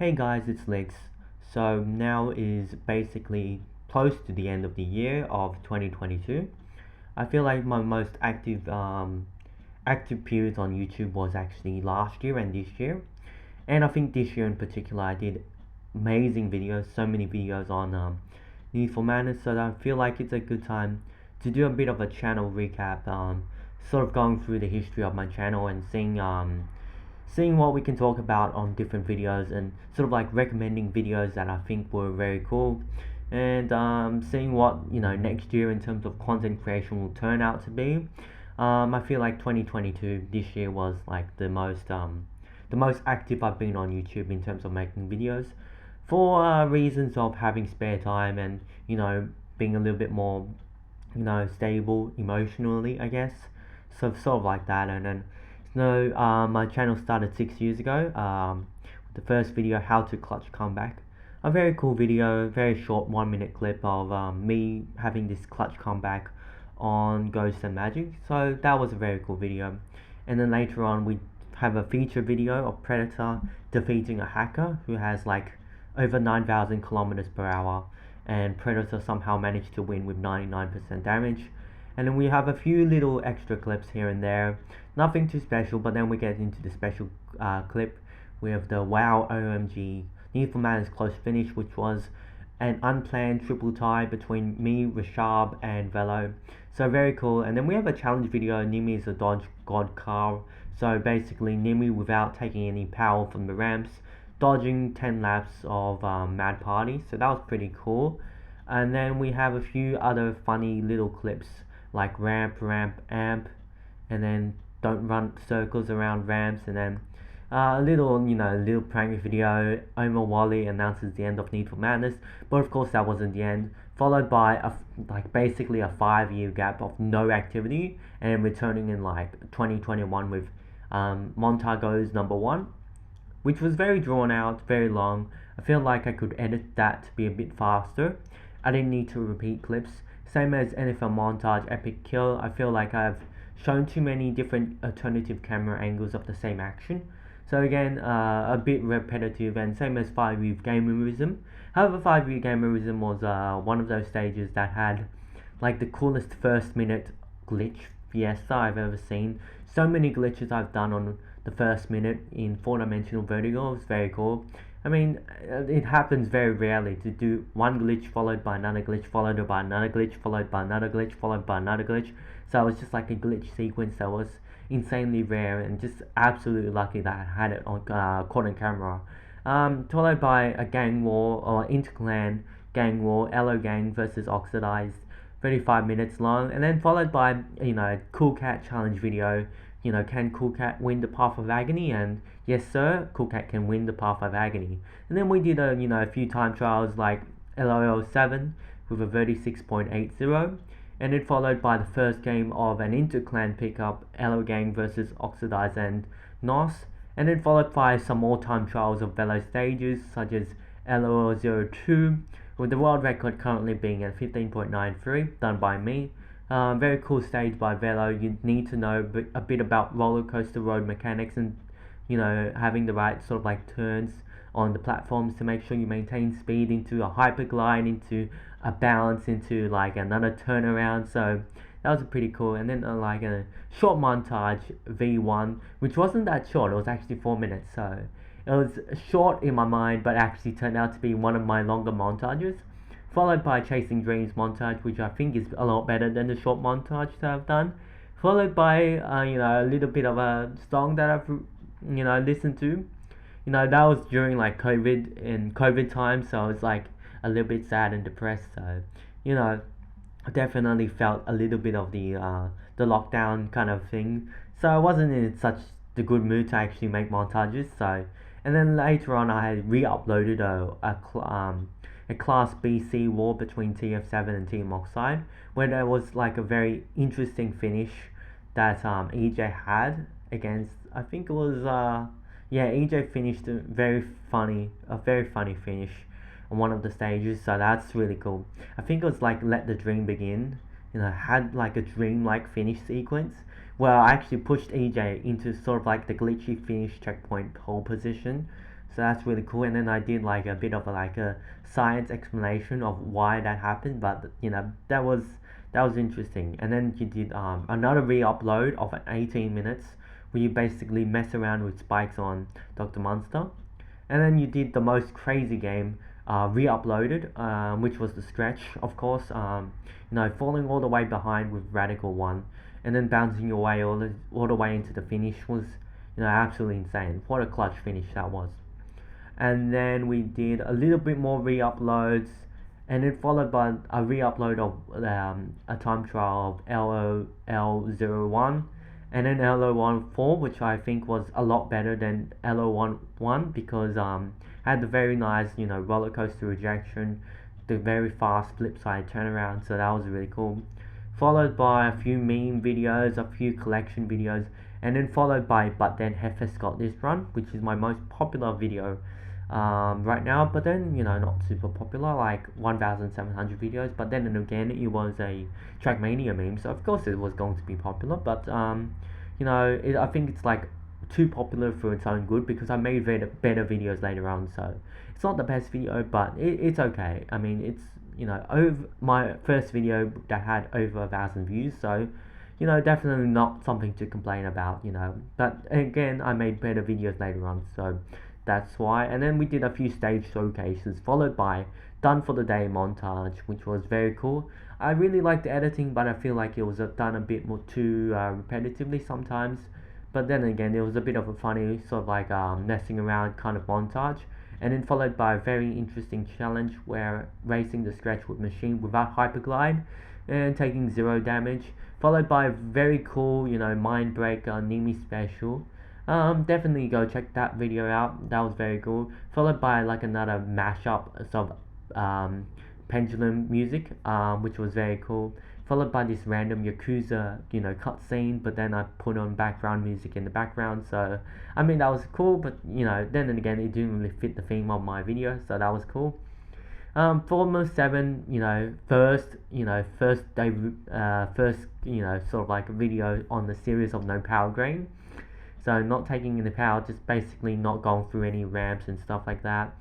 Hey guys, it's Lex. So now is basically close to the end of the year of 2022. I feel like my most active periods on YouTube was actually last year and this year. And I think this year in particular I did amazing videos, so many videos on Need for Madness, so that I feel like it's a good time to do a bit of a channel recap, sort of going through the history of my channel and seeing what we can talk about on different videos and sort of like recommending videos that I think were very cool, and seeing what next year in terms of content creation will turn out to be. I feel like 2022 this year was like the most active I've been on YouTube in terms of making videos, for reasons of having spare time and being a little bit more stable emotionally, I guess. So sort of like that. And then my channel started 6 years ago. The first video, how to clutch comeback, a very cool video, very short 1 minute clip of me having this clutch comeback on Ghost and Magic. So that was a very cool video. And then later on we have a feature video of Predator defeating a hacker who has like over 9,000 kilometers per hour, and Predator somehow managed to win with 99% damage. And then we have a few little extra clips here and there, nothing too special, but then we get into the special clip with the WoW OMG Need for Madness close finish, which was an unplanned triple tie between me, Rashab, and Velo. So very cool. And then we have a challenge video. Nimi is a dodge god car. So basically Nimi, without taking any power from the ramps, dodging 10 laps of Mad Party. So that was pretty cool. And then we have a few other funny little clips like ramp, amp, and then don't run circles around ramps, and then a little prank video. Omar Wally announces the end of Need for Madness, but of course that wasn't the end. Followed by basically a 5 year gap of no activity, and returning in like 2021 with Montago's #1, which was very drawn out, very long. I feel like I could edit that to be a bit faster. I didn't need to repeat clips. Same as NFL montage, epic kill. I feel like I've shown too many different alternative camera angles of the same action. So again, a bit repetitive, and same as 5 year gamerism. However, 5 year gamerism was one of those stages that had like the coolest first minute glitch fiesta I've ever seen. So many glitches I've done on the first minute in 4-dimensional vertigo. It was very cool. I mean, it happens very rarely to do one glitch followed by another glitch, followed by another glitch, followed by another glitch, followed by another glitch. So it was just like a glitch sequence that was insanely rare, and just absolutely lucky that I had it on caught on camera. Followed by a gang war, or interclan gang war, Elo gang versus Oxidized, 35 minutes long, and then followed by Cool Cat challenge video. Can Cool Cat win the Path of Agony? And yes sir, Cool Cat can win the Path of Agony. And then we did a few time trials like LOL7 with a 36.80, and it followed by the first game of an interclan pickup, Elo Gang versus Oxidize and Nos, and then followed by some more time trials of Velo stages such as LOL02, with the world record currently being at 15.93, done by me. Very cool stage by Velo. You need to know a bit about roller coaster road mechanics, and having the right sort of like turns on the platforms to make sure you maintain speed into a hyperglide, into a bounce, into like another turnaround. So that was pretty cool. And then like a short montage V1, which wasn't that short. It was actually 4 minutes. So it was short in my mind, but actually turned out to be one of my longer montages. Followed by Chasing Dreams montage, which I think is a lot better than the short montage that I've done. Followed by a little bit of a song that I've listened to. That was during like COVID time, so I was like a little bit sad and depressed. So I definitely felt a little bit of the lockdown kind of thing. So I wasn't in such the good mood to actually make montages. So, and then later on I had re-uploaded a Class BC war between TF7 and Team Oxide, where there was like a very interesting finish that EJ had against, I think it was EJ finished a very funny finish on one of the stages, so that's really cool. I think it was like Let the Dream Begin, had like a dream-like finish sequence where I actually pushed EJ into sort of like the glitchy finish checkpoint pole position. So that's really cool. And then I did like a bit of a science explanation of why that happened, but that was interesting. And then you did another re-upload of 18 minutes where you basically mess around with spikes on Dr. Monster. And then you did the most crazy game, re-uploaded, which was the stretch, of course. Falling all the way behind with Radical 1, and then bouncing your way all the way into the finish was, absolutely insane. What a clutch finish that was. And then we did a little bit more re-uploads, and then followed by a re-upload of a time trial of LOL01, and then LO14, which I think was a lot better than LO11 because had the very nice roller coaster rejection, the very fast flip side turnaround, so that was really cool. Followed by a few meme videos, a few collection videos, and then followed by But Then Hefes got this run, which is my most popular video right now, but then not super popular, like 1,700 videos. But then and again, it was a Trackmania meme, so of course it was going to be popular. But I think it's like too popular for its own good because I made better videos later on. So it's not the best video, but it's okay. I mean, it's over my first video that had over 1,000 views, so definitely not something to complain about. But again, I made better videos later on, so that's why. And then we did a few stage showcases, followed by done for the day montage, which was very cool. I really liked the editing, but I feel like it was done a bit more too repetitively sometimes. But then again, it was a bit of a funny sort of like messing around kind of montage. And then followed by a very interesting challenge where racing the stretch with machine without hyperglide and taking 0 damage. Followed by a very cool, Mind Breaker Nimi special. Definitely go check that video out. That was very cool. Followed by like another mashup of pendulum music, which was very cool. Followed by this random Yakuza, cutscene, but then I put on background music in the background. So I mean that was cool, but then and again it didn't really fit the theme of my video, so that was cool. Formula 7, first day, sort of like a video on the series of no power grain. So not taking in the power, just basically not going through any ramps and stuff like that.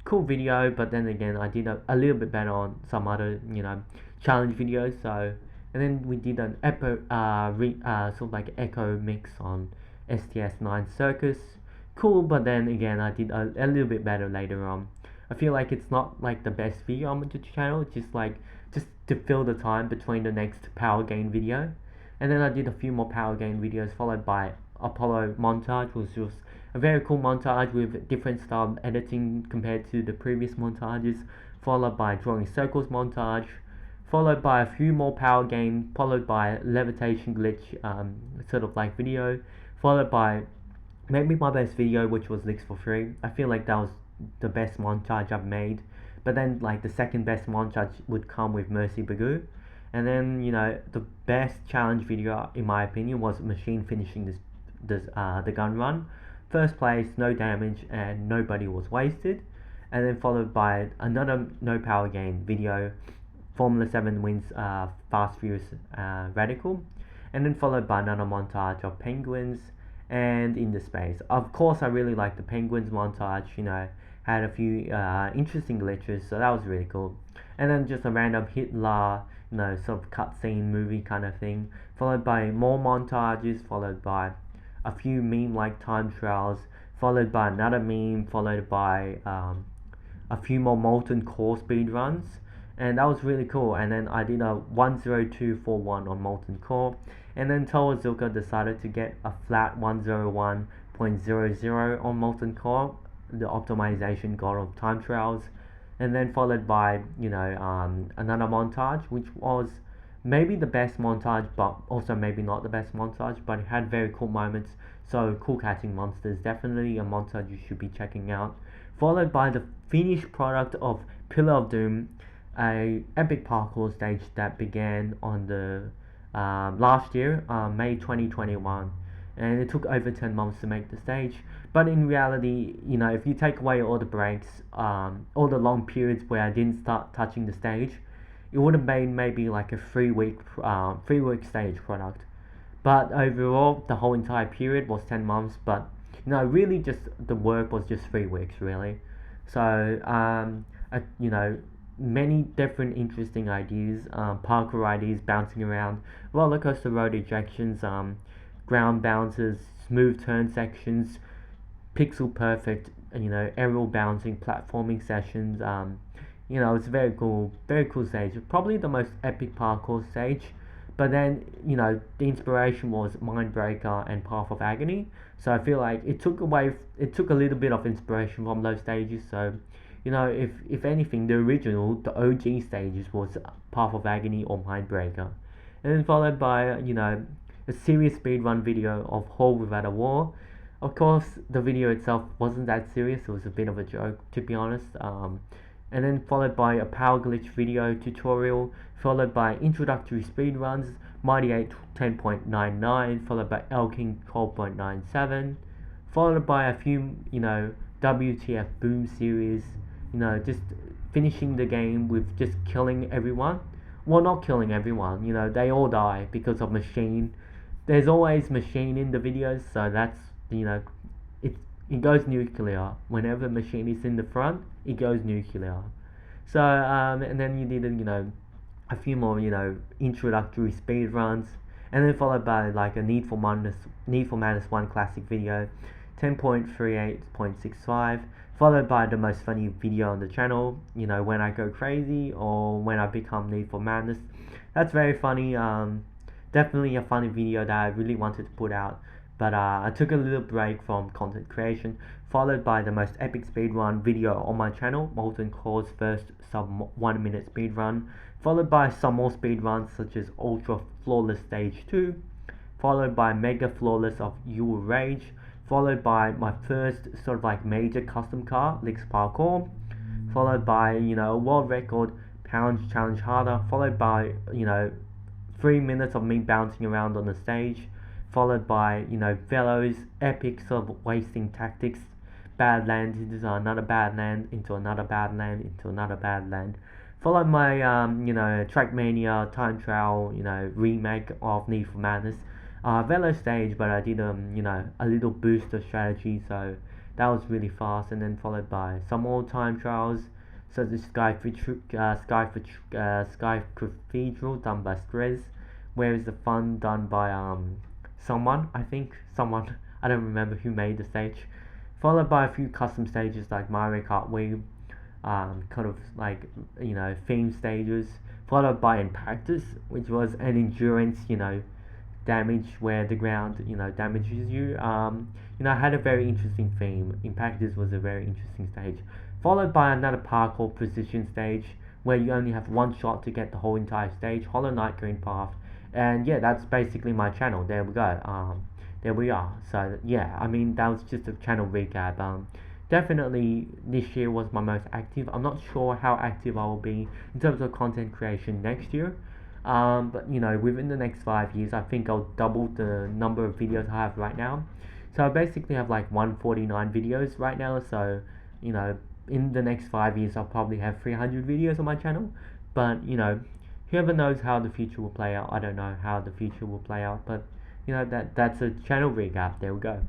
Cool video, but then again, I did a little bit better on some other, challenge videos. So, and then we did an sort of like echo mix on STS9 Circus. Cool, but then again, I did a little bit better later on. I feel like it's not like the best video on the channel, just to fill the time between the next power gain video. And then I did a few more power gain videos, followed by Apollo montage, which was a very cool montage with different style of editing compared to the previous montages, followed by drawing circles montage, followed by a few more power gain, followed by levitation glitch sort of like video, followed by maybe my best video, which was Licks for Free. I feel like that was the best montage I've made. But then like the second best montage would come with Mercy Bagoo. And then the best challenge video in my opinion was Machine finishing the gun run. First place, no damage, and nobody was wasted. And then followed by another no power gain video, Formula 7 wins Fast Furious Radical. And then followed by another montage of penguins and in the space. Of course, I really liked the penguins montage. Had a few interesting glitches, so that was really cool. And then just a random Hitler, sort of cutscene movie kind of thing, followed by more montages, followed by a few meme-like time trials, followed by another meme, followed by a few more Molten Core speed runs, and that was really cool. And then I did a 10241 on Molten Core, and then Towazuka decided to get a flat 101.00 on Molten Core, the optimization god of time trials. And then followed by another montage, which was maybe the best montage, but also maybe not the best montage, but it had very cool moments. So Cool Catching Monsters, definitely a montage you should be checking out. Followed by the finished product of Pillar of Doom, a epic parkour stage that began on the last year, May 2021, and it took over 10 months to make the stage. But in reality, if you take away all the breaks, all the long periods where I didn't start touching the stage, it would have been maybe like a 3 week stage product. But overall, the whole entire period was 10 months. But really just the work was just 3 weeks really. So many different interesting ideas, parkour ideas, bouncing around, roller coaster road ejections, ground bounces, smooth turn sections, pixel perfect, aerial bouncing, platforming sessions. It's a very cool stage. Probably the most epic parkour stage. But then, the inspiration was Mindbreaker and Path of Agony. So I feel like it took a little bit of inspiration from those stages. So, if anything, the OG stages was Path of Agony or Mindbreaker, and then followed by, a serious speedrun video of Hall Without a War. Of course, the video itself wasn't that serious. It was a bit of a joke, to be honest. And then followed by a power glitch video tutorial, followed by introductory speedruns, Mighty 8 10.99, followed by Elking 12.97, followed by a few, WTF Boom series, just finishing the game with just killing everyone. Well, not killing everyone, they all die because of machine. There's always machine in the videos, so that's, it, it goes nuclear. Whenever machine is in the front, it goes nuclear. So, and then you did, a few more, introductory speed runs, and then followed by like a Need for Madness 1 classic video, 10.38.65, followed by the most funny video on the channel, when I go crazy or when I become Need for Madness. That's very funny. Definitely a funny video that I really wanted to put out, but I took a little break from content creation, followed by the most epic speedrun video on my channel, Molten Core's first sub 1 minute speedrun, followed by some more speedruns such as Ultra Flawless Stage 2, followed by Mega Flawless of You Will Rage, followed by my first sort of like major custom car, Licks Parkour, followed by, world record Pounds Challenge Harder, followed by, 3 minutes of me bouncing around on the stage, followed by, Velo's epic sort of wasting tactics, bad land into another bad land, into another bad land, into another bad land, followed my, Trackmania time trial, remake of Need for Madness, Velo stage, but I did, a little booster strategy, so that was really fast, and then followed by some more time trials, such as Sky Cathedral done by Strez, Where is the Fun done by someone, I I don't remember who made the stage, followed by a few custom stages like Mario Kart Wii, kind of like, theme stages, followed by Impactus, which was an endurance, damage where the ground, damages you. I had a very interesting theme. Impactus was a very interesting stage, followed by another parkour precision stage where you only have one shot to get the whole entire stage, Hollow Knight Green Path, and yeah, that's basically my channel. There we go. There we are. So yeah, I mean that was just a channel recap. Definitely this year was my most active. I'm not sure how active I will be in terms of content creation next year. But within the next 5 years, I think I'll double the number of videos I have right now. So I basically have like 149 videos right now. So in the next 5 years, I'll probably have 300 videos on my channel. But whoever knows how the future will play out. I don't know how the future will play out, but that's a channel recap. There we go.